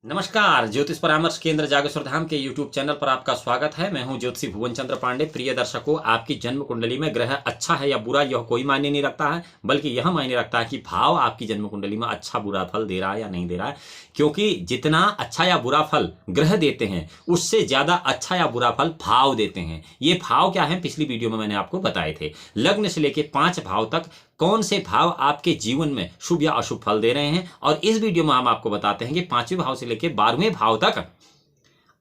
नमस्कार, ज्योतिष परामर्श केंद्र जागेश्वर धाम के YouTube चैनल पर आपका स्वागत है। मैं हूं ज्योतिषी भुवन चंद्र पांडे। प्रिय दर्शकों, आपकी जन्म कुंडली में ग्रह अच्छा है या बुरा यह कोई मायने नहीं रखता है, बल्कि यह मायने रखता है कि भाव आपकी जन्म कुंडली में अच्छा बुरा फल दे रहा है या नहीं दे रहा है। क्योंकि जितना अच्छा या बुरा फल ग्रह देते हैं, उससे ज्यादा अच्छा या बुरा फल भाव देते हैं। ये भाव क्या है, पिछली वीडियो में मैंने आपको बताए थे। लग्न से लेकर 5 भाव तक कौन से भाव आपके जीवन में शुभ या अशुभ फल दे रहे हैं, और इस वीडियो में हम आपको बताते हैं कि 5वें भाव से लेकर 12वें भाव तक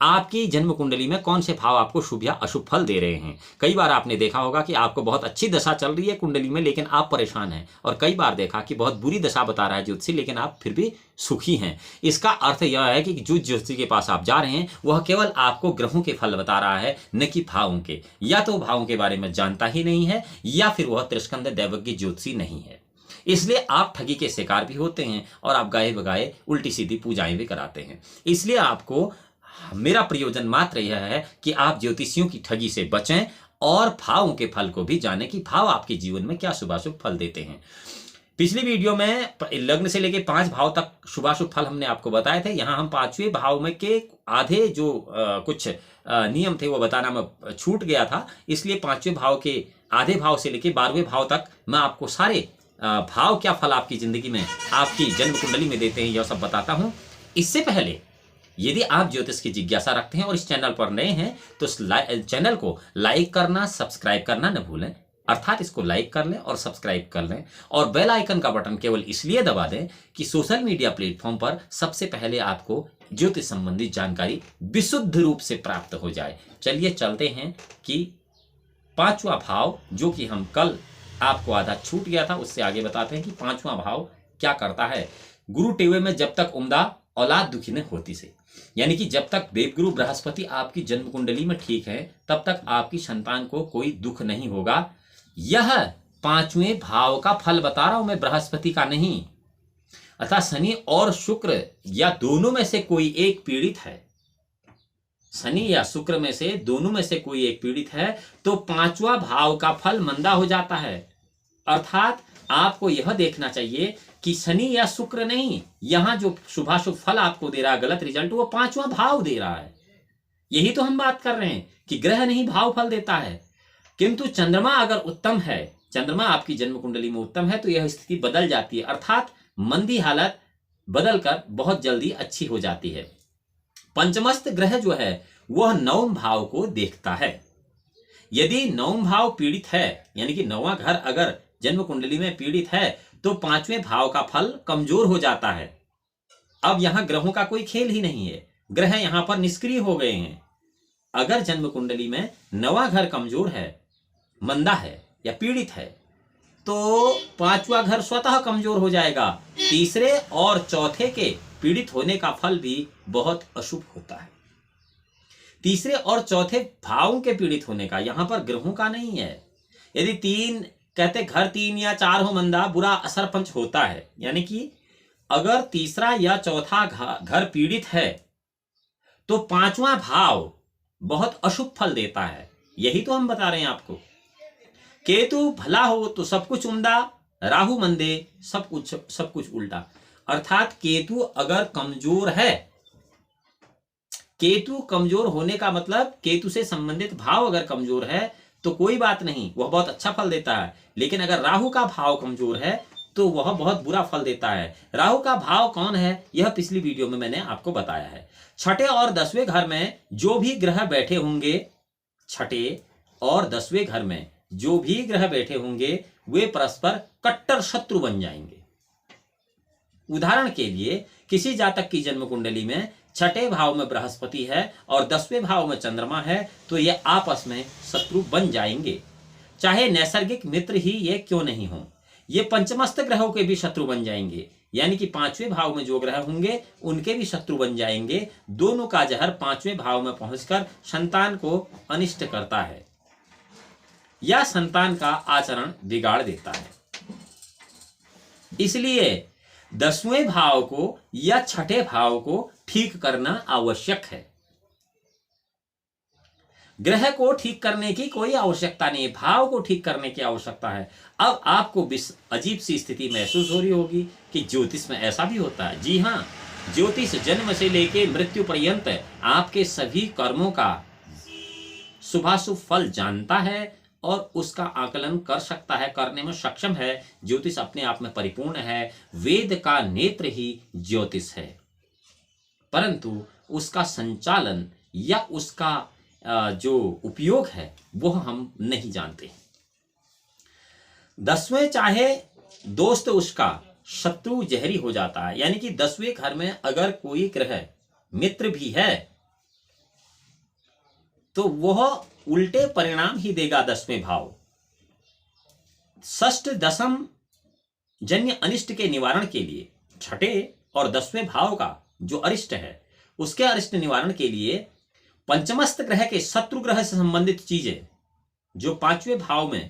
आपकी जन्म कुंडली में कौन से भाव आपको शुभ या अशुभ फल दे रहे हैं। कई बार आपने देखा होगा कि आपको बहुत अच्छी दशा चल रही है कुंडली में, लेकिन आप परेशान हैं, और कई बार देखा कि बहुत बुरी दशा बता रहा है ज्योतिषी, लेकिन आप फिर भी सुखी हैं। इसका अर्थ यह है कि जो ज्योतिषी के पास आप जा रहे हैं वह केवल आपको ग्रहों के फल बता रहा है, न कि भावों के। या तो भावों के बारे में जानता ही नहीं है, या फिर वह त्रिस्कंद दैवज्ञ ज्योतिषी नहीं है। इसलिए आप ठगी के शिकार भी होते हैं, और आप गाये बगाए उल्टी सीधी पूजाएं भी कराते हैं। इसलिए आपको मेरा प्रयोजन मात्र यह है कि आप ज्योतिषियों की ठगी से बचें और भावों के फल को भी जानें कि भाव आपके जीवन में क्या शुभाशुभ फल देते हैं। पिछली वीडियो में लग्न से लेकर 5 भाव तक शुभाशुभ फल हमने आपको बताए थे। यहां हम 5वें भाव में के आधे जो कुछ नियम थे वो बताना मैं छूट गया था, इसलिए 5वें भाव के आधे भाव से लेकर 12वें भाव तक मैं आपको सारे भाव क्या फल आपकी जिंदगी में आपकी जन्म कुंडली में देते हैं यह सब बताता हूं। इससे पहले यदि आप ज्योतिष की जिज्ञासा रखते हैं और इस चैनल पर नए हैं तो इस चैनल को लाइक करना, सब्सक्राइब करना न भूलें। अर्थात इसको लाइक कर लें और सब्सक्राइब कर लें, और बेल आइकन का बटन केवल इसलिए दबा दें कि सोशल मीडिया प्लेटफॉर्म पर सबसे पहले आपको ज्योतिष संबंधी जानकारी विशुद्ध रूप से प्राप्त हो जाए। चलिए चलते हैं कि 5वां भाव, जो कि हम कल आपको आधा छूट गया था, उससे आगे बताते हैं कि 5वां भाव क्या करता है। गुरु टेवे में जब तक उम्दा औलाद दुखी ने होती से, यानी कि जब तक देवगुरु बृहस्पति आपकी जन्म कुंडली में ठीक है तब तक आपकी संतान को कोई दुख नहीं होगा। यह 5वें भाव का फल बता रहा हूं मैं, बृहस्पति का नहीं। अर्थात शनि और शुक्र या दोनों में से कोई एक पीड़ित है, शनि या शुक्र में से दोनों में से कोई एक पीड़ित है, तो 5वां भाव का फल मंदा हो जाता है। अर्थात आपको यह देखना चाहिए कि शनि या शुक्र नहीं, यहां जो शुभाशुभ फल आपको दे रहा है, गलत रिजल्ट, वो 5वां भाव दे रहा है। यही तो हम बात कर रहे हैं कि ग्रह नहीं भाव फल देता है। किंतु चंद्रमा अगर उत्तम है, चंद्रमा आपकी जन्म कुंडली में उत्तम है, तो यह स्थिति बदल जाती है। अर्थात मंदी हालत बदलकर बहुत जल्दी अच्छी हो जाती है। पंचमस्त ग्रह जो है वह 9वें भाव को देखता है। यदि 9वां भाव पीड़ित है, यानी कि 9वां घर अगर जन्म कुंडली में पीड़ित है, तो 5वें भाव का फल कमजोर हो जाता है। अब यहां ग्रहों का कोई खेल ही नहीं है, ग्रह यहां पर निष्क्रिय हो गए हैं। अगर जन्म कुंडली में 9वां घर कमजोर है, मंदा है या पीड़ित है, तो 5वां घर स्वतः कमजोर हो जाएगा। तीसरे और चौथे के पीड़ित होने का फल भी बहुत अशुभ होता है। तीसरे और चौथे भावों के पीड़ित होने का, यहां पर ग्रहों का नहीं है। यदि कहते घर 3 या 4 हो मंदा, बुरा असर पंच होता है। यानी कि अगर तीसरा या चौथा घर पीड़ित है तो 5वां भाव बहुत अशुभ फल देता है। यही तो हम बता रहे हैं आपको। केतु भला हो तो सब कुछ उम्दा, राहु मंदे सब कुछ उल्टा। अर्थात केतु अगर कमजोर है, केतु कमजोर होने का मतलब केतु से संबंधित भाव अगर कमजोर है तो कोई बात नहीं, वह बहुत अच्छा फल देता है। लेकिन अगर राहु का भाव कमजोर है तो वह बहुत बुरा फल देता है। राहु का भाव कौन है, यह पिछली वीडियो में मैंने आपको बताया है। छठे और 10वें घर में जो भी ग्रह बैठे होंगे, छठे और 10वें घर में जो भी ग्रह बैठे होंगे, वे परस्पर कट्टर शत्रु बन जाएंगे। उदाहरण के लिए, किसी जातक की जन्म कुंडली में छठे भाव में बृहस्पति है और 10वें भाव में चंद्रमा है, तो ये आपस में शत्रु बन जाएंगे। चाहे नैसर्गिक मित्र ही ये क्यों नहीं हो, ये पंचमस्त ग्रहों के भी शत्रु बन जाएंगे। यानी कि 5वें भाव में जो ग्रह होंगे उनके भी शत्रु बन जाएंगे। दोनों का जहर 5वें भाव में पहुंचकर संतान को अनिष्ट करता है या संतान का आचरण बिगाड़ देता है। इसलिए 10वें भाव को या छठे भाव को ठीक करना आवश्यक है। ग्रह को ठीक करने की कोई आवश्यकता नहीं, भाव को ठीक करने की आवश्यकता है। अब आपको अजीब सी स्थिति महसूस हो रही होगी कि ज्योतिष में ऐसा भी होता है। जी हाँ, ज्योतिष जन्म से लेके मृत्यु पर्यंत आपके सभी कर्मों का शुभाशुभ फल जानता है और उसका आकलन कर सकता है, करने में सक्षम है। ज्योतिष अपने आप में परिपूर्ण है। वेद का नेत्र ही ज्योतिष है, परंतु उसका संचालन या उसका जो उपयोग है वो हम नहीं जानते। 10वें चाहे दोस्त उसका शत्रु जहरी हो जाता है, यानी कि 10वें घर में अगर कोई ग्रह मित्र भी है तो वह उल्टे परिणाम ही देगा। 10वें भाव षष्ठ दशम जन्य अनिष्ट के निवारण के लिए, छठे और 10वें भाव का जो अरिष्ट है उसके अरिष्ट निवारण के लिए पंचमस्त ग्रह के शत्रु ग्रह से संबंधित चीजें, जो 5वें भाव में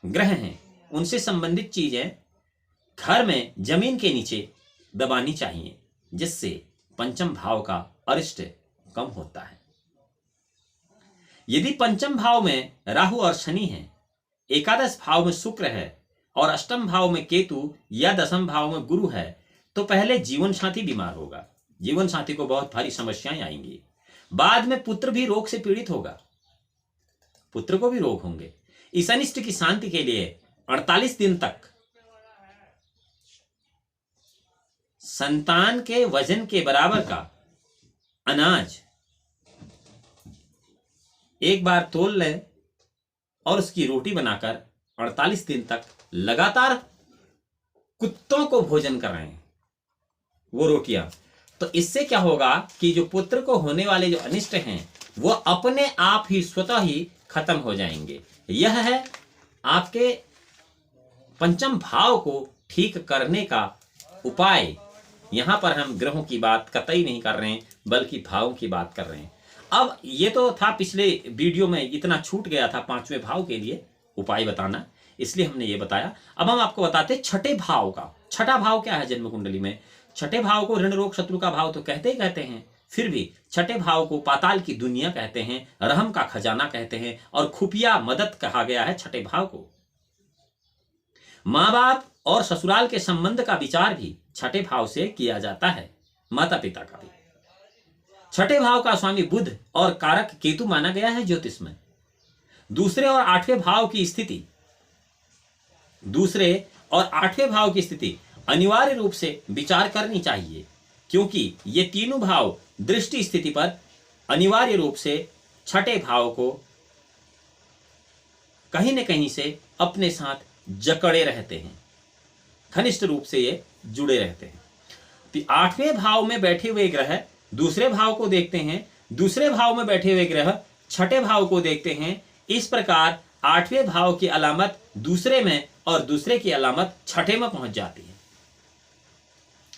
ग्रह हैं उनसे संबंधित चीजें घर में जमीन के नीचे दबानी चाहिए, जिससे पंचम भाव का अरिष्ट कम होता है। यदि पंचम भाव में राहु और शनि है, एकादश भाव में शुक्र है और अष्टम भाव में केतु या दसम भाव में गुरु है, तो पहले जीवन साथी बीमार होगा, जीवन साथी को बहुत भारी समस्याएं आएंगी। बाद में पुत्र भी रोग से पीड़ित होगा, पुत्र को भी रोग होंगे। इस अनिष्ट की शांति के लिए 48 दिन तक संतान के वजन के बराबर का अनाज एक बार तोल लें और उसकी रोटी बनाकर 48 दिन तक लगातार कुत्तों को भोजन कराएं वो रोटियां। तो इससे क्या होगा कि जो पुत्र को होने वाले जो अनिष्ट हैं वो अपने आप ही स्वतः ही खत्म हो जाएंगे। यह है आपके पंचम भाव को ठीक करने का उपाय। यहां पर हम ग्रहों की बात कतई नहीं कर रहे हैं, बल्कि भावों की बात कर रहे हैं। अब ये तो था पिछले वीडियो में, इतना छूट गया था 5वें भाव के लिए उपाय बताना, इसलिए हमने ये बताया। अब हम आपको बताते हैं छठे भाव का। छठा भाव क्या है जन्म कुंडली में? छठे भाव को ऋण रोग शत्रु का भाव तो कहते ही कहते हैं, फिर भी छठे भाव को पाताल की दुनिया कहते हैं, रहम का खजाना कहते हैं और खुफिया मदद कहा गया है छठे भाव को। मां बाप और ससुराल के संबंध का विचार भी छठे भाव से किया जाता है, माता पिता का भी। छठे भाव का स्वामी बुध और कारक केतु माना गया है ज्योतिष में। दूसरे और आठवें भाव की स्थिति, दूसरे और आठवें भाव की स्थिति अनिवार्य रूप से विचार करनी चाहिए, क्योंकि ये तीनों भाव दृष्टि स्थिति पर अनिवार्य रूप से छठे भाव को कहीं न कहीं से अपने साथ जकड़े रहते हैं, घनिष्ठ रूप से ये जुड़े रहते हैं। तो आठवें भाव में बैठे हुए ग्रह दूसरे भाव को देखते हैं, दूसरे भाव में बैठे हुए ग्रह छठे भाव को देखते हैं। इस प्रकार आठवें भाव की अलामत दूसरे में और दूसरे की अलामत छठे में पहुंच जाती है,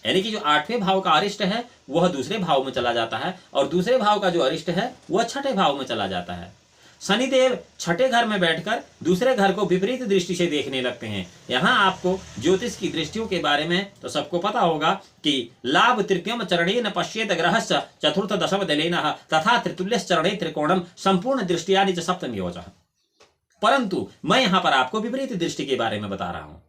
यानी कि जो आठवें भाव का अरिष्ट है वह दूसरे भाव में चला जाता है और दूसरे भाव का जो अरिष्ट है वह छठे भाव में चला जाता है। शनिदेव छठे घर में बैठकर दूसरे घर को विपरीत दृष्टि से देखने लगते हैं। यहाँ आपको ज्योतिष की दृष्टियों के बारे में तो सबको पता होगा कि लाभ तृतीयम चरणेन पश्येत ग्रहश्च चतुर्थ दशम दलेनः तथा तृतीयश्च चरणे त्रिकोणम संपूर्ण दृष्टिया निज सप्तम योजः। परंतु मैं यहाँ पर आपको विपरीत दृष्टि के बारे में बता रहा हूँ,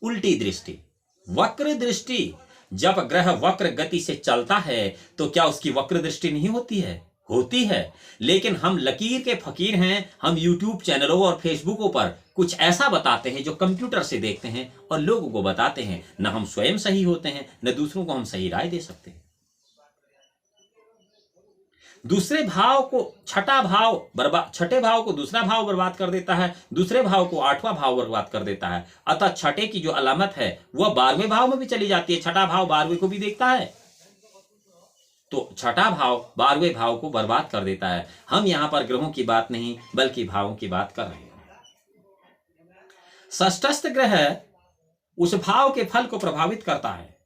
उल्टी दृष्टि, वक्र दृष्टि। जब ग्रह वक्र गति से चलता है तो क्या उसकी वक्र दृष्टि नहीं होती है? होती है, लेकिन हम लकीर के फकीर हैं। हम यूट्यूब चैनलों और फेसबुकों पर कुछ ऐसा बताते हैं जो कंप्यूटर से देखते हैं और लोगों को बताते हैं। न हम स्वयं सही होते हैं, न दूसरों को हम सही राय दे सकते हैं। दूसरे भाव को छठा भाव बर्बाद, छठे भाव को दूसरा भाव बर्बाद कर देता है, दूसरे भाव को आठवां भाव बर्बाद कर देता है। अतः छठे की जो अलामत है वह 12वें भाव में भी चली जाती है। छठा भाव 12वें को भी देखता है, तो छठा भाव 12वें भाव को बर्बाद कर देता है। हम यहां पर ग्रहों की बात नहीं बल्कि भावों की बात कर रहे हैं। षष्ठस्थ ग्रह उस भाव के फल को प्रभावित करता है।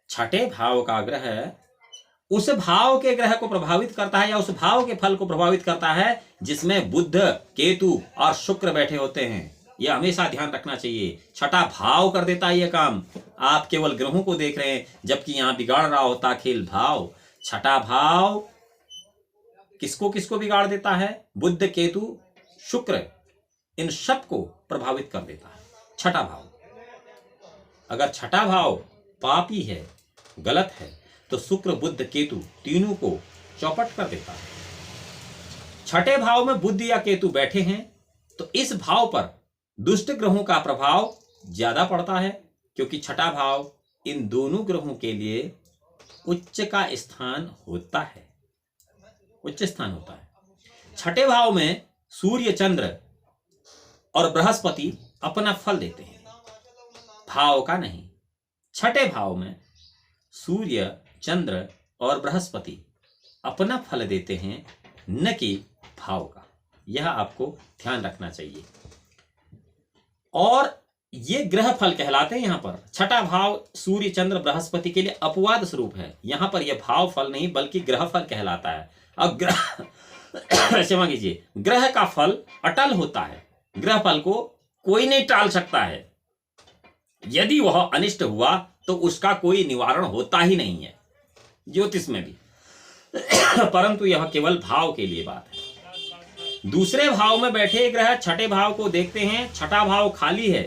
छठे भाव का ग्रह उस भाव के ग्रह को प्रभावित करता है या उस भाव के फल को प्रभावित करता है जिसमें बुध, केतु और शुक्र बैठे होते हैं। यह हमेशा ध्यान रखना चाहिए। छठा भाव कर देता है यह काम। आप केवल ग्रहों को देख रहे हैं, जबकि यहां बिगाड़ रहा होता खेल भाव। छठा भाव किसको किसको बिगाड़ देता है? बुध, केतु, शुक्र, इन सब को प्रभावित कर देता है छठा भाव। अगर छठा भाव पापी है, गलत है तो शुक्र बुध केतु तीनों को चौपट कर देता है। छठे भाव में बुध या केतु बैठे हैं तो इस भाव पर दुष्ट ग्रहों का प्रभाव ज्यादा पड़ता है, क्योंकि छठा भाव इन दोनों ग्रहों के लिए उच्च का स्थान होता है, उच्च स्थान होता है। छठे भाव में सूर्य चंद्र और बृहस्पति अपना फल देते हैं, भाव का नहीं। छठे भाव में सूर्य चंद्र और बृहस्पति अपना फल देते हैं, न कि भाव का। यह आपको ध्यान रखना चाहिए। और ये ग्रह फल कहलाते हैं। यहां पर छठा भाव सूर्य चंद्र बृहस्पति के लिए अपवाद स्वरूप है, यहां पर यह भाव फल नहीं बल्कि ग्रह फल कहलाता है। अब ग्रह क्षमा कीजिए, ग्रह का फल अटल होता है, ग्रह फल को कोई नहीं टाल सकता है। यदि वह अनिष्ट हुआ तो उसका कोई निवारण होता ही नहीं है, ज्योतिष में भी। परंतु यह केवल भाव के लिए बात है। दूसरे भाव में बैठे ग्रह छठे भाव को देखते हैं, छठा भाव खाली है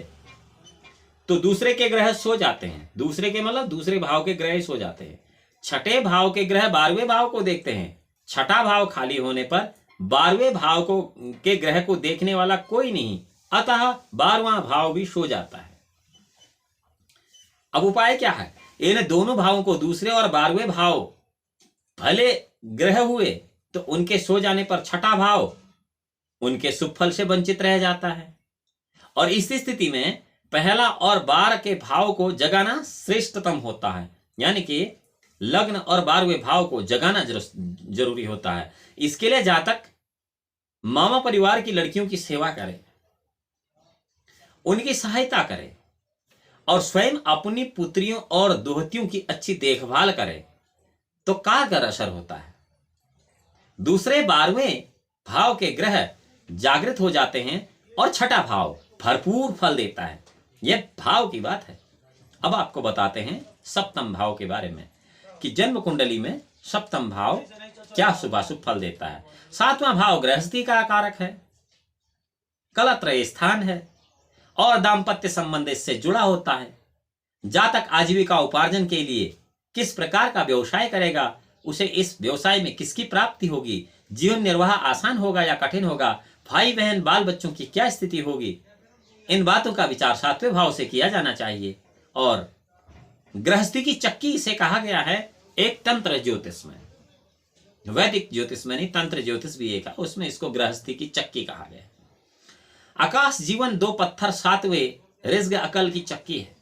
तो दूसरे के ग्रह सो जाते हैं, दूसरे के मतलब दूसरे भाव के ग्रह सो जाते हैं। छठे भाव के ग्रह 12वें भाव को देखते हैं, छठा भाव खाली होने पर 12वें भाव को के ग्रह को देखने वाला कोई नहीं, अतः 12वां भाव भी सो जाता है। अब उपाय क्या है? इन दोनों भावों को, दूसरे और 12वें भाव भले ग्रह हुए तो उनके सो जाने पर छठा भाव उनके शुभ फल से वंचित रह जाता है, और इस स्थिति में पहला और 12 के भाव को जगाना श्रेष्ठतम होता है। यानी कि लग्न और 12वें भाव को जगाना जरूरी होता है। इसके लिए जातक मामा परिवार की लड़कियों की सेवा करे, उनकी सहायता करे और स्वयं अपनी पुत्रियों और दोहतियों की अच्छी देखभाल करे तो कारगर असर होता है। दूसरे 12वें भाव के ग्रह जागृत हो जाते हैं और छठा भाव भरपूर फल देता है। यह भाव की बात है। अब आपको बताते हैं सप्तम भाव के बारे में कि जन्म कुंडली में सप्तम भाव क्या शुभाशुभ फल देता है। सातवां भाव गृहस्थी का कारक है, कलत्रय स्थान है और दाम्पत्य संबंध इससे जुड़ा होता है। जातक आजीविका उपार्जन के लिए किस प्रकार का व्यवसाय करेगा, उसे इस व्यवसाय में किसकी प्राप्ति होगी, जीवन निर्वाह आसान होगा या कठिन होगा, भाई बहन बाल बच्चों की क्या स्थिति होगी, इन बातों का विचार 7वें भाव से किया जाना चाहिए। और गृहस्थी की चक्की इसे कहा गया है एक तंत्र ज्योतिष में, वैदिक ज्योतिष में नहीं, तंत्र ज्योतिष भी एक है, उसमें इसको गृहस्थी की चक्की कहा गया है। आकाश जीवन 2 पत्थर 7वें रिज्क अकल की चक्की है,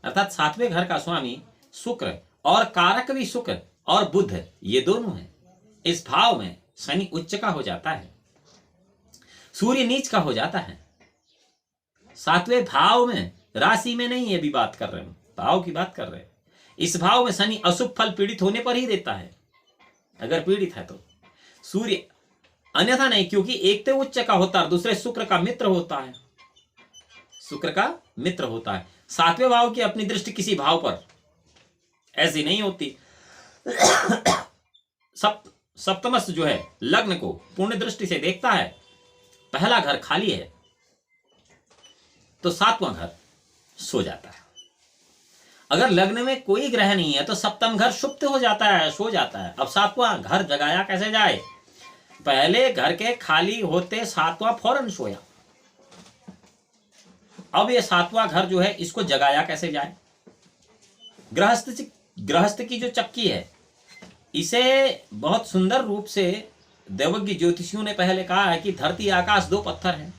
अर्थात 7वें घर का स्वामी शुक्र और कारक भी शुक्र और बुध, ये दोनों हैं। इस भाव में शनि उच्च का हो जाता है, सूर्य नीच का हो जाता है। 7वें भाव में, राशि में नहीं, ये भी बात कर रहे हैं, भाव की बात कर रहे हैं। इस भाव में शनि अशुभ फल पीड़ित होने पर ही देता है, अगर पीड़ित है तो। सूर्य अन्यथा नहीं, क्योंकि एक तो उच्च का होता है, दूसरे शुक्र का मित्र होता है, शुक्र का मित्र होता है। 7वें भाव की अपनी दृष्टि किसी भाव पर ऐसी नहीं होती। सप्तमस्थ जो है लग्न को पूर्ण दृष्टि से देखता है, पहला घर खाली है तो 7वां घर सो जाता है। अगर लग्न में कोई ग्रह नहीं है तो सप्तम घर सुप्त हो जाता है, सो जाता है। अब 7वां घर जगाया कैसे जाए? पहले घर के खाली होते 7वां फौरन सोया, अब ये 7वां घर जो है इसको जगाया कैसे जाए? गृहस्थ की जो चक्की है, इसे बहुत सुंदर रूप से देवज्ञ ज्योतिषियों ने पहले कहा है कि धरती आकाश 2 पत्थर हैं,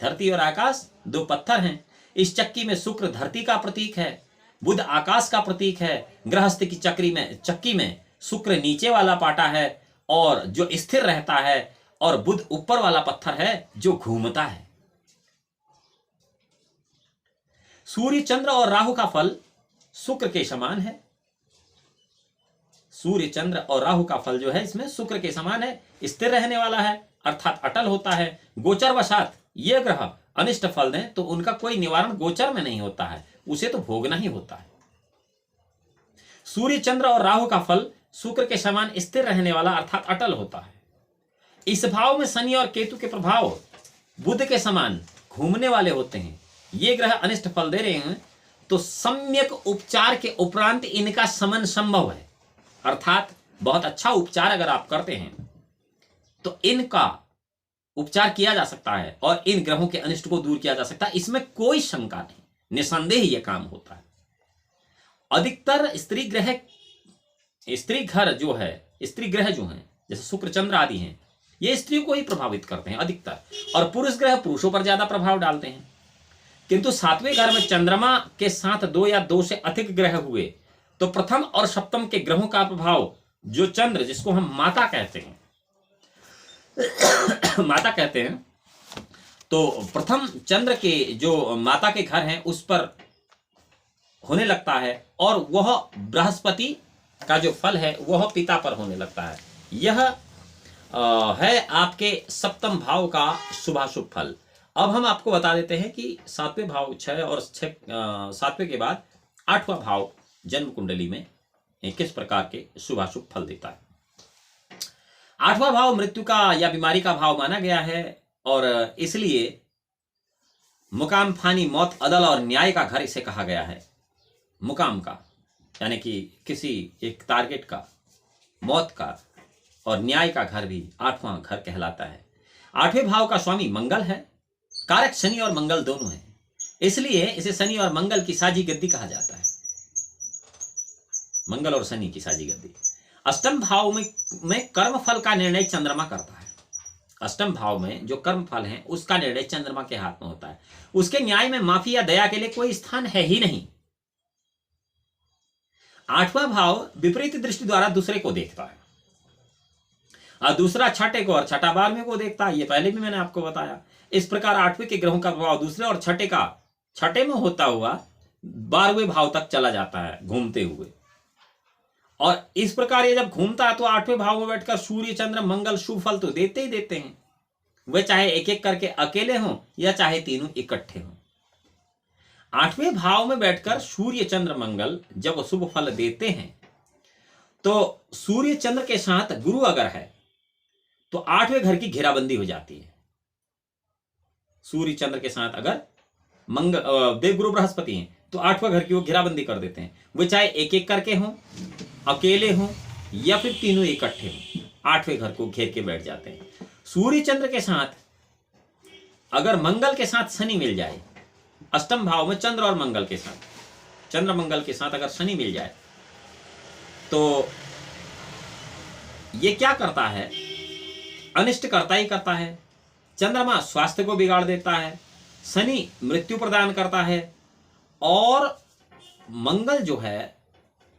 धरती और आकाश 2 पत्थर हैं। इस चक्की में शुक्र धरती का प्रतीक है, बुध आकाश का प्रतीक है। गृहस्थ की चक्की में शुक्र नीचे वाला पाटा है और जो स्थिर रहता है, और बुध ऊपर वाला पत्थर है जो घूमता है। सूर्य चंद्र और राहु का फल शुक्र के समान है। सूर्य चंद्र और राहु का फल जो है इसमें शुक्र के समान है, स्थिर रहने वाला है, अर्थात अटल होता है। गोचर वशात ये ग्रह अनिष्ट फल दें तो उनका कोई निवारण गोचर में नहीं होता है, उसे तो भोगना ही होता है। सूर्य चंद्र और राहु का फल शुक्र के समान स्थिर रहने वाला, अर्थात अटल होता है। इस भाव में शनि और केतु के प्रभाव बुध के समान घूमने वाले होते हैं। ये ग्रह अनिष्ट फल दे रहे हैं तो सम्यक उपचार के उपरांत इनका शमन संभव है। अर्थात बहुत अच्छा उपचार अगर आप करते हैं तो इनका उपचार किया जा सकता है और इन ग्रहों के अनिष्ट को दूर किया जा सकता है, इसमें कोई शंका नहीं, निसंदेह यह काम होता है। अधिकतर स्त्री घर जो है, स्त्री ग्रह जो हैं जैसे शुक्र चंद्र आदि हैं, ये स्त्री को ही प्रभावित करते हैं अधिकतर, और पुरुष ग्रह पुरुषों पर ज्यादा प्रभाव डालते हैं। किंतु सातवें घर में चंद्रमा के साथ 2 या 2 से अधिक ग्रह हुए तो प्रथम और सप्तम के ग्रहों का प्रभाव, जो चंद्र जिसको हम माता कहते हैं माता कहते हैं, तो प्रथम चंद्र के जो माता के घर हैं उस पर होने लगता है, और वह बृहस्पति का जो फल है वह पिता पर होने लगता है। यह है आपके सप्तम भाव का शुभाशुभ फल। अब हम आपको बता देते हैं कि सातवें भाव 6 और 7वें के बाद 8वां भाव जन्म कुंडली में किस प्रकार के शुभाशुभ फल देता है। 8वां भाव मृत्यु का या बीमारी का भाव माना गया है, और इसलिए मुकाम, फानी, मौत, अदल और न्याय का घर इसे कहा गया है। मुकाम का यानी कि किसी एक टारगेट का, मौत का, और न्याय का घर भी 8वां घर कहलाता है। 8वें भाव का स्वामी मंगल है, कारक शनि और मंगल दोनों हैं, इसलिए इसे शनि और मंगल की साझी गद्दी कहा जाता है। मंगल और शनि की साझी गद्दी। अष्टम भाव में कर्म फल का निर्णय चंद्रमा करता है। अष्टम भाव में जो कर्म फल है उसका निर्णय चंद्रमा के हाथ में होता है। उसके न्याय में माफी या दया के लिए कोई स्थान है ही नहीं। 8वां भाव विपरीत दृष्टि द्वारा दूसरे को देखता है, और दूसरा छठे को और छठा 12वें को देखता है। ये पहले भी मैंने आपको बताया। इस प्रकार 8वें के ग्रहों का प्रभाव दूसरे और छठे में होता हुआ 12वें भाव तक चला जाता है घूमते हुए, और इस प्रकार ये जब घूमता है तो 8वें भाव में बैठकर सूर्य, चंद्र, मंगल शुभ फल तो देते ही देते हैं, वे चाहे एक एक करके अकेले हों या चाहे तीनों इकट्ठे हों। 8वें भाव में बैठकर सूर्य, चंद्र, मंगल जब शुभ फल देते हैं तो सूर्य चंद्र के साथ गुरु अगर है तो 8वें घर की घेराबंदी हो जाती है। सूर्य चंद्र के साथ अगर देवगुरु बृहस्पति हैं तो 8वां घर की वो घेराबंदी कर देते हैं, वे चाहे एक एक करके हों, अकेले हों या फिर तीनों इकट्ठे हों, 8वें घर को घेर के बैठ जाते हैं। सूर्य चंद्र के साथ अगर मंगल के साथ शनि मिल जाए, अष्टम भाव में चंद्र और मंगल के साथ, चंद्र मंगल के साथ अगर शनि मिल जाए तो ये क्या करता है, अनिष्ट करता ही करता है। चंद्रमा स्वास्थ्य को बिगाड़ देता है, शनि मृत्यु प्रदान करता है, और मंगल जो है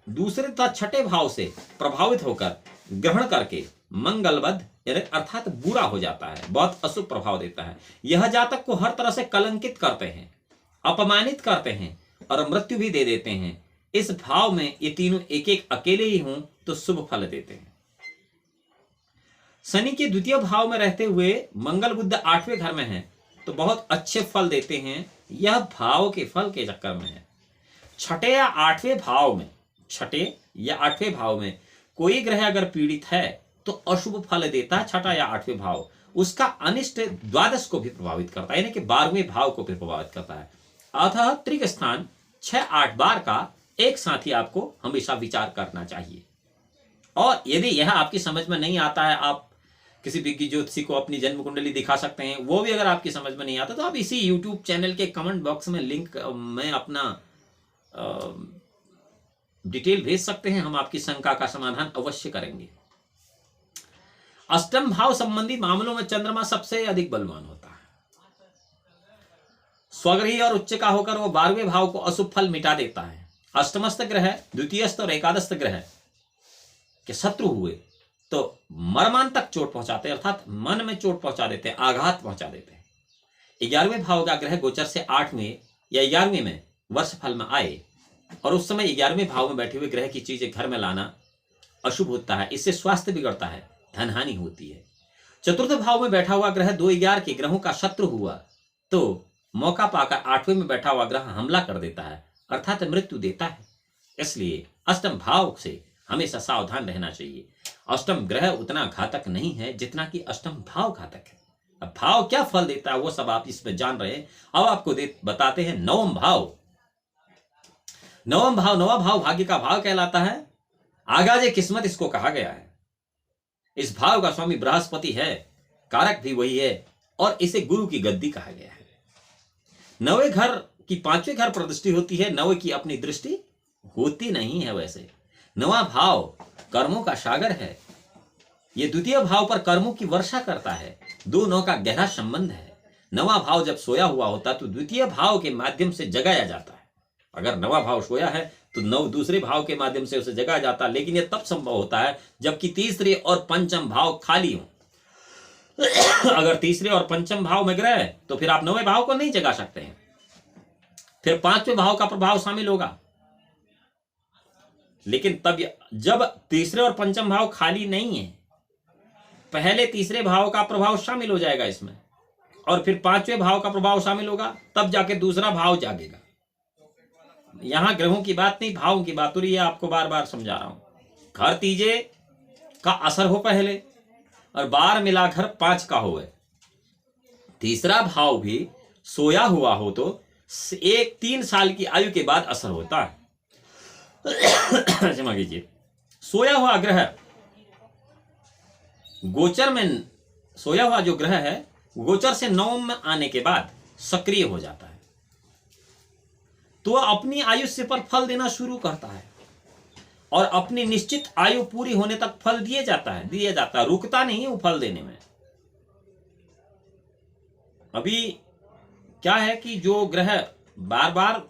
दूसरे तथा छठे भाव से प्रभावित होकर ग्रहण करके मंगलवध अर्थात बुरा हो जाता है, बहुत अशुभ प्रभाव देता है। यह जातक को हर तरह से कलंकित करते हैं, अपमानित करते हैं और मृत्यु भी दे देते हैं। इस भाव में ये तीनों एक एक अकेले ही हों तो शुभ फल देते हैं। शनि के द्वितीय भाव में रहते हुए मंगल बुध 8वें घर में है तो बहुत अच्छे फल देते हैं। यह भाव के फल के चक्कर में है। छठे या आठवें भाव में कोई ग्रह अगर पीड़ित है तो अशुभ फल देता है। छठा या 8वें भाव उसका अनिष्ट द्वादश को भी प्रभावित करता है, यानी कि 12वें भाव को भी प्रभावित करता है। अतः त्रिक स्थान 6, 8, 12 का एक साथ ही आपको हमेशा विचार करना चाहिए। और यदि यह आपकी समझ में नहीं आता है, आप किसी भी ज्योतिषी को अपनी जन्म कुंडली दिखा सकते हैं। वो भी अगर आपकी समझ में नहीं आता तो आप इसी YouTube चैनल के कमेंट बॉक्स में लिंक में अपना डिटेल भेज सकते हैं, हम आपकी शंका का समाधान अवश्य करेंगे। अष्टम भाव संबंधी मामलों में चंद्रमा सबसे अधिक बलवान होता है। स्वग्रही और उच्च का होकर वो 12वें भाव को अशुभ फल मिटा देता है। अष्टमस्थ ग्रह, द्वितीयस्थ और एकादश ग्रह के शत्रु हुए तो मर्मान तक चोट पहुंचाते हैं, अर्थात मन में चोट पहुंचा देते हैं, आघात पहुंचा देते हैं। 11वें भाव का ग्रह गोचर से 8वें या 11वें में वर्ष फल में आए और उस समय 11वें भाव में बैठे हुए ग्रह की चीजें घर में लाना अशुभ होता है। इससे स्वास्थ्य बिगड़ता है, धन हानि होती है। चतुर्थ भाव में बैठा हुआ ग्रह 2, 11 के ग्रहों का शत्रु हुआ तो मौका पाकर 8वें में बैठा हुआ ग्रह हमला कर देता है, अर्थात मृत्यु देता है। इसलिए अष्टम भाव से हमेशा सावधान रहना चाहिए। अष्टम ग्रह उतना घातक नहीं है जितना कि अष्टम भाव घातक है। अब भाव क्या फल देता है वो सब आप इसमें जान रहे हैं। अब आपको बताते हैं नवम भाव। नवा भाव भाग्य का भाव कहलाता है। आगाजे किस्मत इसको कहा गया है। इस भाव का स्वामी बृहस्पति है, कारक भी वही है, और इसे गुरु की गद्दी कहा गया है। नवे घर की पांचवें घर पर दृष्टि होती है। नवे की अपनी दृष्टि होती नहीं है। वैसे नवा भाव कर्मों का सागर है। ये द्वितीय भाव पर कर्मों की वर्षा करता है। दोनों का गहरा संबंध है। नवा भाव जब सोया हुआ होता तो द्वितीय भाव के माध्यम से जगाया जाता है। अगर नवा भाव सोया है तो दूसरे भाव के माध्यम से उसे जगाया जाता है, लेकिन यह तब संभव होता है जबकि तीसरे और पंचम भाव खाली हो। अगर तीसरे और पंचम भाव में ग्रह है तो फिर आप नवे भाव को नहीं जगा सकते हैं। फिर पांचवें भाव का प्रभाव शामिल होगा। लेकिन तब जब तीसरे और पंचम भाव खाली नहीं है, पहले तीसरे भाव का प्रभाव शामिल हो जाएगा इसमें, और फिर पांचवें भाव का प्रभाव शामिल होगा, तब जाके दूसरा भाव जागेगा। यहां ग्रहों की बात नहीं, भावों की बात हो रही है। आपको बार बार समझा रहा हूं। घर तीजे का असर हो पहले, और बार मिला घर 5 का हो। तीसरा भाव भी सोया हुआ हो तो 3 साल की आयु के बाद असर होता है। क्षमा कीजिए। सोया हुआ ग्रह गोचर में, सोया हुआ जो ग्रह है गोचर से नवम में आने के बाद सक्रिय हो जाता है, तो वह अपनी आयुष्य पर फल देना शुरू करता है, और अपनी निश्चित आयु पूरी होने तक फल दिया जाता है, रुकता नहीं है वो फल देने में। अभी क्या है कि जो ग्रह बार बार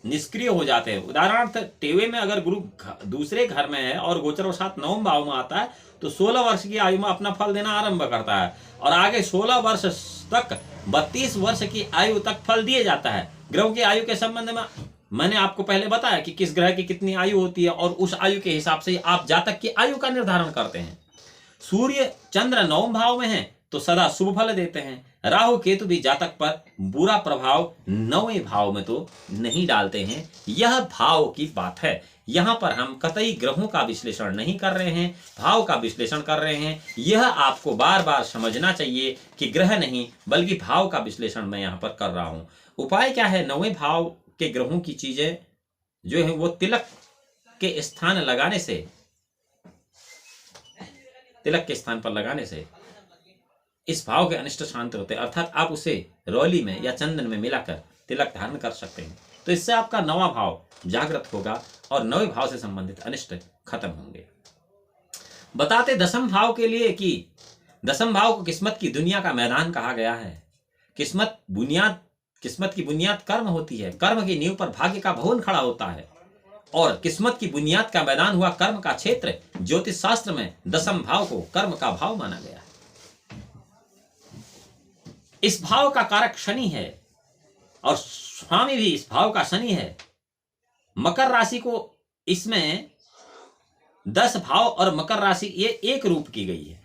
निष्क्रिय हो जाते हैं, उदाहरणार्थ टेवे में अगर गुरु दूसरे घर में है और गोचर वशात नवम भाव में आता है तो 16 वर्ष की आयु में अपना फल देना आरंभ करता है, और आगे 16 वर्ष तक 32 वर्ष की आयु तक फल दिए जाता है। ग्रहों की आयु के संबंध में मैंने आपको पहले बताया कि किस ग्रह की कितनी आयु होती है, और उस आयु के हिसाब से आप जातक की आयु का निर्धारण करते हैं। सूर्य चंद्र नवम भाव में है तो सदा शुभ फल देते हैं। राहु केतु भी जातक पर बुरा प्रभाव नौवें भाव में तो नहीं डालते हैं। यह भाव की बात है। यहां पर हम कतई ग्रहों का विश्लेषण नहीं कर रहे हैं, भाव का विश्लेषण कर रहे हैं। यह आपको बार बार समझना चाहिए कि ग्रह नहीं बल्कि भाव का विश्लेषण मैं यहां पर कर रहा हूं। उपाय क्या है? नौवें भाव के ग्रहों की चीजें जो है वो तिलक के स्थान लगाने से, तिलक के स्थान पर लगाने से इस भाव के अनिष्ट शांत होते हैं। अर्थात आप उसे रौली में या चंदन में मिलाकर तिलक धारण कर सकते हैं, तो इससे आपका नवा भाव जागृत होगा और नवे भाव से संबंधित अनिष्ट खत्म होंगे। बताते दसम भाव के लिए कि दसम भाव को किस्मत की दुनिया का मैदान कहा गया है। किस्मत की बुनियाद कर्म होती है। कर्म की नींव पर भाग्य का भवन खड़ा होता है, और किस्मत की बुनियाद का मैदान हुआ कर्म का क्षेत्र। ज्योतिष शास्त्र में दसम भाव को कर्म का भाव माना गया है। इस भाव का कारक शनि है, और स्वामी भी इस भाव का शनि है। मकर राशि को इसमें 10 भाव और मकर राशि ये एक रूप की गई है।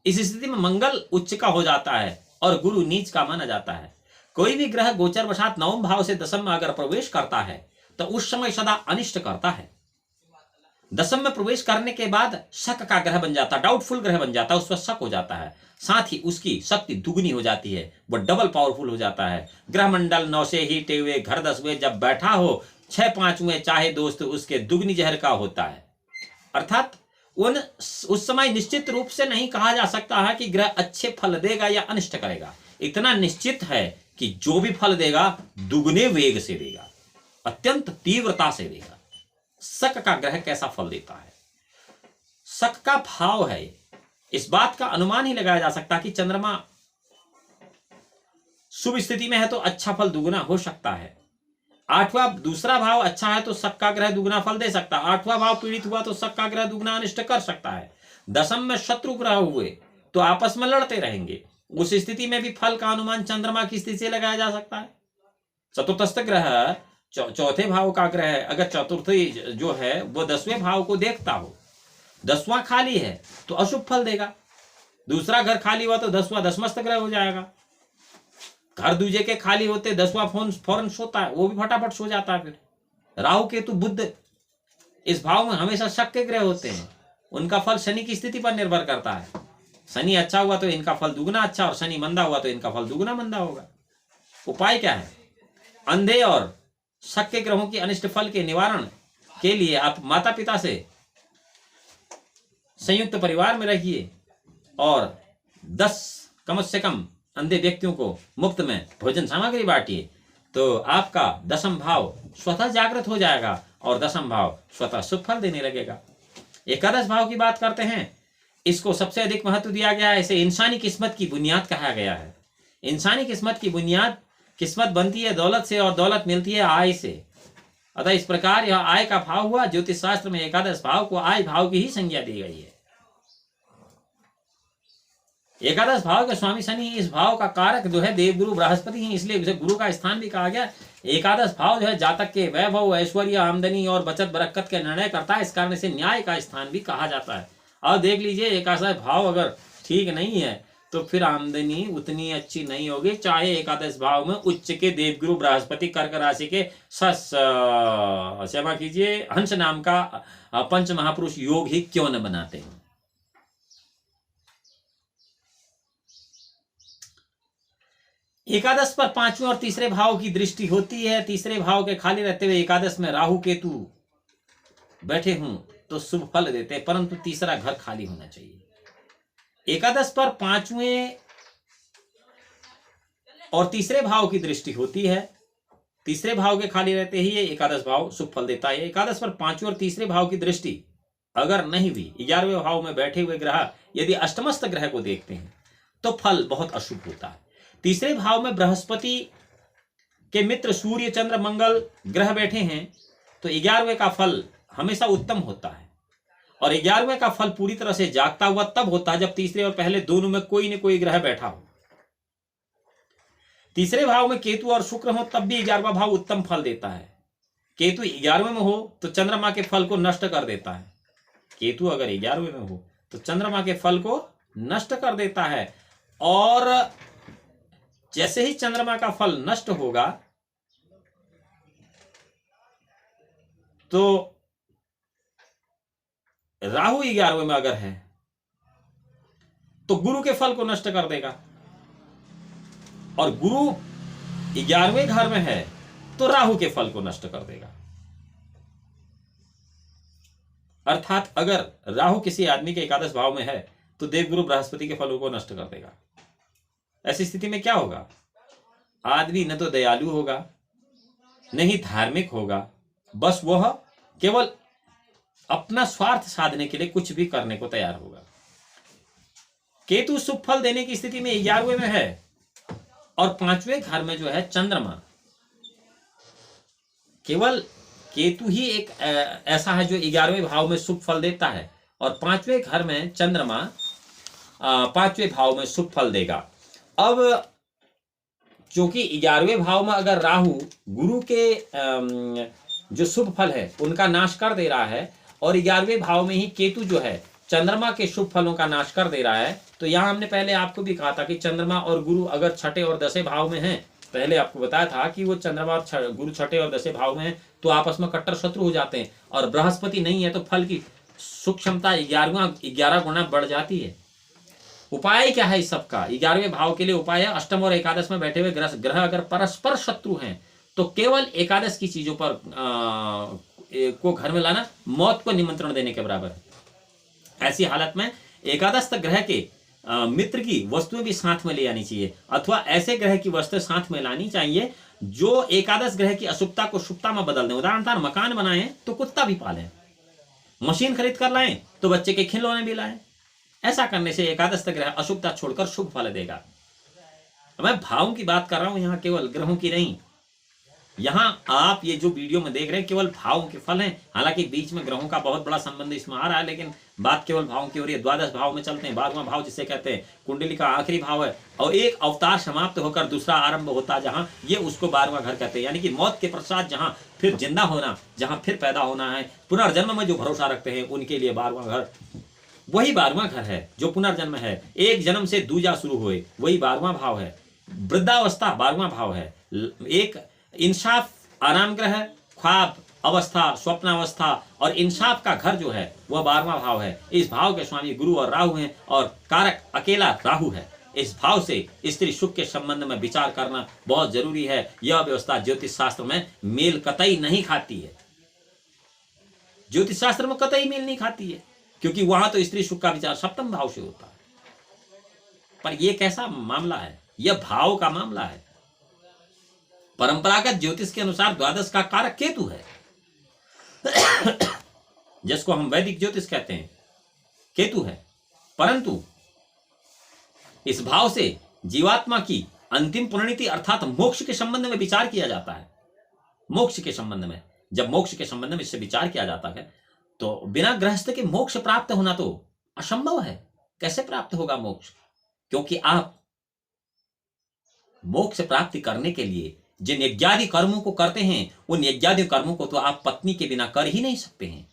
इस स्थिति में मंगल उच्च का हो जाता है और गुरु नीच का माना जाता है। कोई भी ग्रह गोचर वशात नवम भाव से दसम में अगर प्रवेश करता है तो उस समय सदा अनिष्ट करता है। दसम में प्रवेश करने के बाद शक का ग्रह बन जाता है, डाउटफुल ग्रह बन जाता है, उस पर शक हो जाता है। साथ ही उसकी शक्ति दुगनी हो जाती है, वह डबल पावरफुल हो जाता है। ग्रह मंडल 9 से ही टेवे घर 10वें जब बैठा हो, 6-5वें चाहे दोस्त उसके दुगनी जहर का होता है। अर्थात उस समय निश्चित रूप से नहीं कहा जा सकता है कि ग्रह अच्छे फल देगा या अनिष्ट करेगा। इतना निश्चित है कि जो भी फल देगा दुगने वेग से देगा, अत्यंत तीव्रता से देगा। शक का ग्रह कैसा फल देता है? शक का भाव है। इस बात का अनुमान ही लगाया जा सकता है कि चंद्रमा शुभ स्थिति में है तो अच्छा फल दुगना हो सकता है। 8वां दूसरा भाव अच्छा है तो शक का ग्रह दुगना फल दे सकता है। 8वां भाव पीड़ित हुआ तो शक का ग्रह दुगना अनिष्ट कर सकता है। दसम में शत्रु ग्रह हुए तो आपस में लड़ते रहेंगे। उस स्थिति में भी फल का अनुमान चंद्रमा की स्थिति से लगाया जा सकता है। चतुर्थस्थ ग्रह चौथे भाव का ग्रह है, अगर चतुर्थी जो है वो 10वें भाव को देखता हो, 10वां खाली है तो अशुभ फल देगा। दूसरा घर खाली हुआ तो 10वां दसमस्त ग्रह हो जाएगा। घर दूजे के खाली होते 10वां फौरन सोता है, वो भी फटाफट सो जाता है। फिर राहु केतु बुध इस भाव में हमेशा शक के ग्रह होते हैं। उनका फल शनि की स्थिति पर निर्भर करता है। शनि अच्छा हुआ तो इनका फल दुगना अच्छा, और शनि मंदा हुआ तो इनका फल दुगना मंदा होगा। उपाय क्या है? अंधे और शक के ग्रहों की अनिष्ट फल के निवारण के लिए आप माता पिता से संयुक्त परिवार में रहिए और 10 कम से कम अंधे व्यक्तियों को मुफ्त में भोजन सामग्री बांटिए, तो आपका दसम भाव स्वतः जागृत हो जाएगा और दसम भाव स्वतः सुख फल देने लगेगा। एकादश भाव की बात करते हैं, इसको सबसे अधिक महत्व दिया गया है। इसे इंसानी किस्मत की बुनियाद कहा गया है। इंसानी किस्मत की बुनियाद, किस्मत बनती है दौलत से और दौलत मिलती है आय से। अतः इस प्रकार यह आय का भाव हुआ। ज्योतिष शास्त्र में एकादश भाव को आय भाव की ही संज्ञा दी गई है। एकादश भाव के स्वामी शनि, इस भाव का कारक जो है देवगुरु बृहस्पति ही, इसलिए उसे गुरु का स्थान भी कहा गया। एकादश भाव जो है जातक के वैभव, ऐश्वर्य, आमदनी और बचत बरकत के निर्णय करता है। इस कारण से न्याय का स्थान भी कहा जाता है। और देख लीजिए, एकादश भाव अगर ठीक नहीं है तो फिर आमदनी उतनी अच्छी नहीं होगी, चाहे एकादश भाव में उच्च के देवगुरु बृहस्पति कर्क राशि के क्षमा कीजिए हंस नाम का पंच महापुरुष योग ही क्यों न बनाते हैं। एकादश पर पांचवें और तीसरे भाव की दृष्टि होती है। तीसरे भाव के खाली रहते हुए एकादश में राहु केतु बैठे हों तो शुभ फल देते हैं, परंतु तीसरा घर खाली होना चाहिए। एकादश पर पांचवें और तीसरे भाव की दृष्टि होती है। तीसरे भाव के खाली रहते ही एकादश भाव शुभ फल देता है। एकादश पर पांचवें और तीसरे भाव की दृष्टि अगर नहीं हुई, 11वें भाव में बैठे हुए ग्रह यदि अष्टमस्थ ग्रह को देखते हैं तो फल बहुत अशुभ होता है। तीसरे भाव में बृहस्पति के मित्र सूर्य, चंद्र, मंगल ग्रह बैठे हैं तो 11वें का फल हमेशा उत्तम होता है। और 11वें का फल पूरी तरह से जागता हुआ तब होता है जब तीसरे और पहले दोनों में कोई न कोई ग्रह बैठा हो। तीसरे भाव में केतु और शुक्र हो तब भी 11वां भाव उत्तम फल देता है। केतु 11वें में हो तो चंद्रमा के फल को नष्ट कर देता है। केतु अगर 11वें में हो तो चंद्रमा के फल को नष्ट कर देता है। और जैसे ही चंद्रमा का फल नष्ट होगा तो राहु 11वें में अगर है तो गुरु के फल को नष्ट कर देगा। और गुरु 11वें घर में है तो राहु के फल को नष्ट कर देगा। अर्थात अगर राहु किसी आदमी के एकादश भाव में है तो देवगुरु बृहस्पति के फलों को नष्ट कर देगा। ऐसी स्थिति में क्या होगा? आदमी न तो दयालु होगा, न ही धार्मिक होगा, बस वह केवल अपना स्वार्थ साधने के लिए कुछ भी करने को तैयार होगा। केतु शुभ फल देने की स्थिति में 11वें में है और 5वें घर में जो है चंद्रमा, केवल केतु ही एक ऐसा है जो 11वें भाव में शुभ फल देता है और 5वें घर में चंद्रमा 5वें भाव में शुभ फल देगा। अब क्योंकि 11वें भाव में अगर राहु गुरु के जो शुभ फल है उनका नाश कर दे रहा है और 11वें भाव में ही केतु जो है चंद्रमा के शुभ फलों का नाश कर दे रहा है, तो यहां हमने पहले आपको भी कहा था कि चंद्रमा और गुरु अगर छठे और 10वें भाव में हैं, पहले आपको बताया था कि वो चंद्रमा और गुरु छठे और 10वें भाव में हैं तो आपस में कट्टर शत्रु हो जाते हैं। और बृहस्पति नहीं है तो फल की सुख क्षमता 11 गुना बढ़ जाती है। उपाय क्या है इस सबका? 11वें भाव के लिए उपाय है अष्टम और एकादश में बैठे हुए ग्रह अगर परस्पर शत्रु हैं तो केवल एकादश की चीजों पर को घर में लाना मौत को निमंत्रण देने के बराबर है। ऐसी हालत में एकादश ग्रह के मित्र की वस्तुएं भी साथ में ले आनी चाहिए अथवा ऐसे ग्रह की वस्तुएं साथ में लानी चाहिए जो एकादश ग्रह की अशुभता को शुभता में बदल दें। उदाहरण मकान बनाएं तो कुत्ता भी पालें, मशीन खरीद कर लाएं तो बच्चे के खिलौने भी लाएं। ऐसा करने से एकादश ग्रह अशुभता छोड़कर शुभ फल देगा। मैं भावों की बात कर रहा हूं, यहां केवल ग्रहों की नहीं। यहां आप ये जो वीडियो में देख रहे हैं केवल भावों के फल हैं। हालांकि बीच में ग्रहों का बहुत बड़ा संबंध इसमें आ रहा है, लेकिन बात केवल भावों की हो रही है। द्वादश भाव में चलते हैं। 12वां भाव जिसे कहते हैं कुंडली का आखिरी भाव है और एक अवतार समाप्त होकर दूसरा आरंभ होता है जहां ये उसको 12वां घर कहते हैं। यानी कि मौत के पश्चात जहां फिर जिंदा होना, जहां फिर पैदा होना है, पुनर्जन्म में जो भरोसा रखते हैं उनके लिए 12वां घर वही 12वां घर है जो पुनर्जन्म है। एक जन्म से दूजा शुरू हुए वही 12वां भाव है। वृद्धावस्था 12वां भाव है। एक इंसाफ आराम ग्रह, ख्वाब अवस्था, स्वप्नावस्था और इंसाफ का घर जो है वह 12वां भाव है। इस भाव के स्वामी गुरु और राहु हैं और कारक अकेला राहु है। इस भाव से स्त्री सुख के संबंध में विचार करना बहुत जरूरी है। यह व्यवस्था ज्योतिष शास्त्र में मेल कतई नहीं खाती है, ज्योतिष शास्त्र में कतई मेल नहीं खाती है, क्योंकि वहां तो स्त्री सुख का विचार सप्तम भाव से होता है। पर यह कैसा मामला है? यह भाव का मामला है। परंपरागत ज्योतिष के अनुसार द्वादश का कारक केतु है, जिसको हम वैदिक ज्योतिष कहते हैं, केतु है। परंतु इस भाव से जीवात्मा की अंतिम परिणति अर्थात मोक्ष के संबंध में विचार किया जाता है। मोक्ष के संबंध में, जब मोक्ष के संबंध में इससे विचार किया जाता है तो बिना गृहस्थ के मोक्ष प्राप्त होना तो असंभव है। कैसे प्राप्त होगा मोक्ष? क्योंकि आप मोक्ष प्राप्ति करने के लिए जिन यज्ञादि कर्मों को करते हैं, उन यज्ञादि कर्मों को तो आप पत्नी के बिना कर ही नहीं सकते हैं।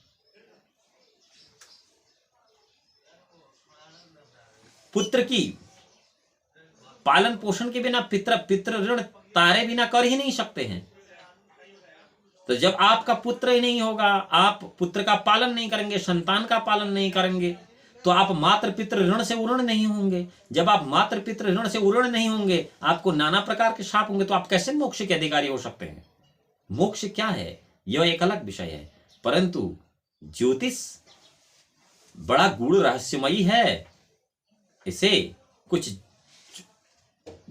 पुत्र की पालन पोषण के बिना पितृ ऋण तारे बिना कर ही नहीं सकते हैं। तो जब आपका पुत्र ही नहीं होगा, आप पुत्र का पालन नहीं करेंगे, संतान का पालन नहीं करेंगे, तो आप मातृ पितृ ऋण से उऋण नहीं होंगे। जब आप मातृ पितृ ऋण से उऋण नहीं होंगे, आपको नाना प्रकार के शाप होंगे, तो आप कैसे मोक्ष के अधिकारी हो सकते हैं? मोक्ष क्या है यह एक अलग विषय है, परंतु ज्योतिष बड़ा गूढ़ रहस्यमयी है। इसे कुछ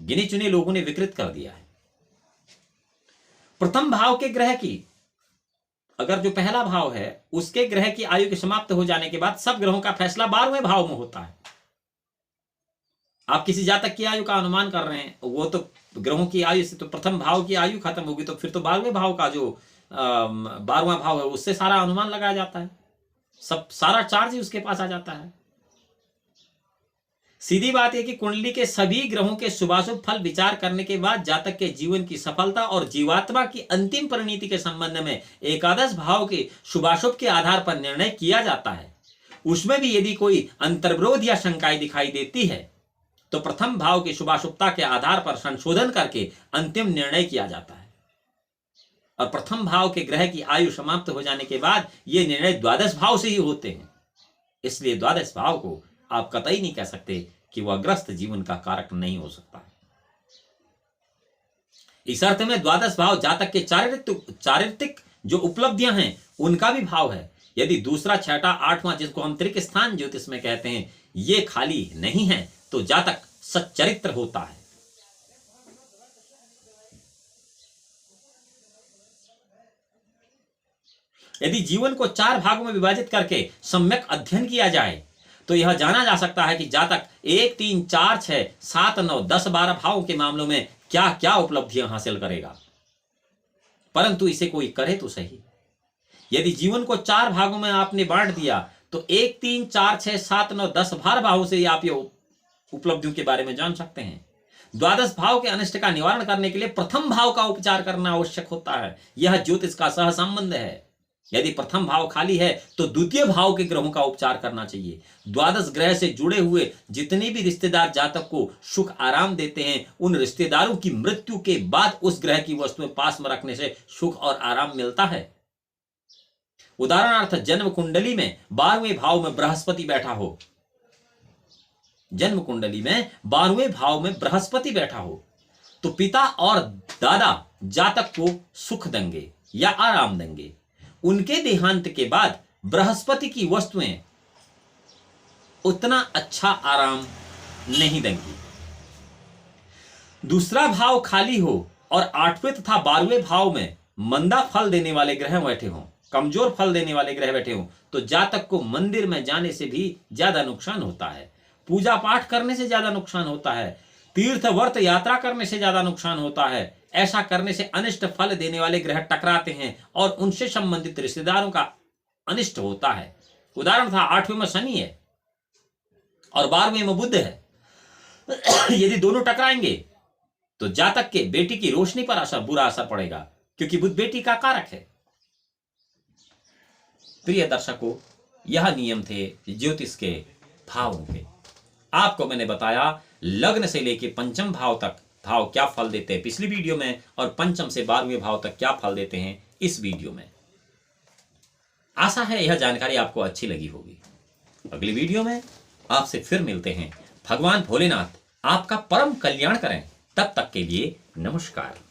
गिने चुने लोगों ने विकृत कर दिया है। प्रथम भाव के ग्रह की, अगर जो पहला भाव है उसके ग्रह की आयु के समाप्त हो जाने के बाद सब ग्रहों का फैसला 12वें भाव में होता है। आप किसी जातक की आयु का अनुमान कर रहे हैं, वो तो ग्रहों की आयु से तो प्रथम भाव की आयु खत्म होगी, तो फिर तो 12वें भाव का जो 12वां भाव है उससे सारा अनुमान लगाया जाता है, सब सारा चार्ज ही उसके पास आ जाता है। सीधी बात यह कि कुंडली के सभी ग्रहों के शुभाशुभ फल विचार करने के बाद जातक के जीवन की सफलता और जीवात्मा की अंतिम परिणति के संबंध में एकादश भाव के शुभाशुभ के आधार पर निर्णय किया जाता है। उसमें भी यदि कोई अंतर्विरोध या शंकाएं दिखाई देती है तो प्रथम भाव की शुभाशुभता के आधार पर संशोधन करके अंतिम निर्णय किया जाता है। और प्रथम भाव के ग्रह की आयु समाप्त हो जाने के बाद ये निर्णय द्वादश भाव से ही होते हैं। इसलिए द्वादश भाव को आप कतई नहीं कह सकते कि वह ग्रस्त जीवन का कारक नहीं हो सकता है। इस अर्थ में द्वादश भाव जातक के चारित्रिक जो उपलब्धियां हैं उनका भी भाव है। यदि दूसरा, छठा, आठवां, जिसको हम त्रिक स्थान ज्योतिष में कहते हैं, ये खाली नहीं है तो जातक सच्चरित्र होता है। यदि जीवन को 4 भागों में विभाजित करके सम्यक अध्ययन किया जाए तो यह जाना जा सकता है कि जातक 1, 3, 4, 6, 7, 9, 10, 12 भावों के मामलों में क्या क्या उपलब्धियां हासिल करेगा। परंतु इसे कोई करे तो सही। यदि जीवन को 4 भागों में आपने बांट दिया तो 1, 3, 4, 6, 7, 9, 10, 12 भावों से आप ये उपलब्धियों के बारे में जान सकते हैं। द्वादश भाव के अनिष्ट का निवारण करने के लिए प्रथम भाव का उपचार करना आवश्यक होता है। यह ज्योतिष का सह संबंध है। यदि प्रथम भाव खाली है तो द्वितीय भाव के ग्रहों का उपचार करना चाहिए। द्वादश ग्रह से जुड़े हुए जितने भी रिश्तेदार जातक को सुख आराम देते हैं, उन रिश्तेदारों की मृत्यु के बाद उस ग्रह की वस्तुएं पास में रखने से सुख और आराम मिलता है। उदाहरणार्थ, जन्म कुंडली में 12वें भाव में बृहस्पति बैठा हो, जन्म कुंडली में 12वें भाव में बृहस्पति बैठा हो तो पिता और दादा जातक को सुख देंगे या आराम देंगे। उनके देहांत के बाद बृहस्पति की वस्तुएं उतना अच्छा आराम नहीं देंगी। दूसरा भाव खाली हो और 8वें तथा 12वें भाव में मंदा फल देने वाले ग्रह बैठे हों, कमजोर फल देने वाले ग्रह बैठे हों, तो जातक को मंदिर में जाने से भी ज्यादा नुकसान होता है, पूजा पाठ करने से ज्यादा नुकसान होता है, तीर्थ व्रत यात्रा करने से ज्यादा नुकसान होता है। ऐसा करने से अनिष्ट फल देने वाले ग्रह टकराते हैं और उनसे संबंधित रिश्तेदारों का अनिष्ट होता है। उदाहरण था, 8वें में शनि है और 12वें में बुध है। यदि दोनों टकराएंगे तो जातक के बेटी की रोशनी पर बुरा असर पड़ेगा, क्योंकि बुध बेटी का कारक है। प्रिय दर्शकों, यह नियम थे ज्योतिष के भावों के। आपको मैंने बताया लग्न से लेकर पंचम भाव तक भाव क्या फल देते हैं पिछली वीडियो में, और पंचम से 12वें भाव तक क्या फल देते हैं इस वीडियो में। आशा है यह जानकारी आपको अच्छी लगी होगी। अगली वीडियो में आपसे फिर मिलते हैं। भगवान भोलेनाथ आपका परम कल्याण करें। तब तक के लिए नमस्कार।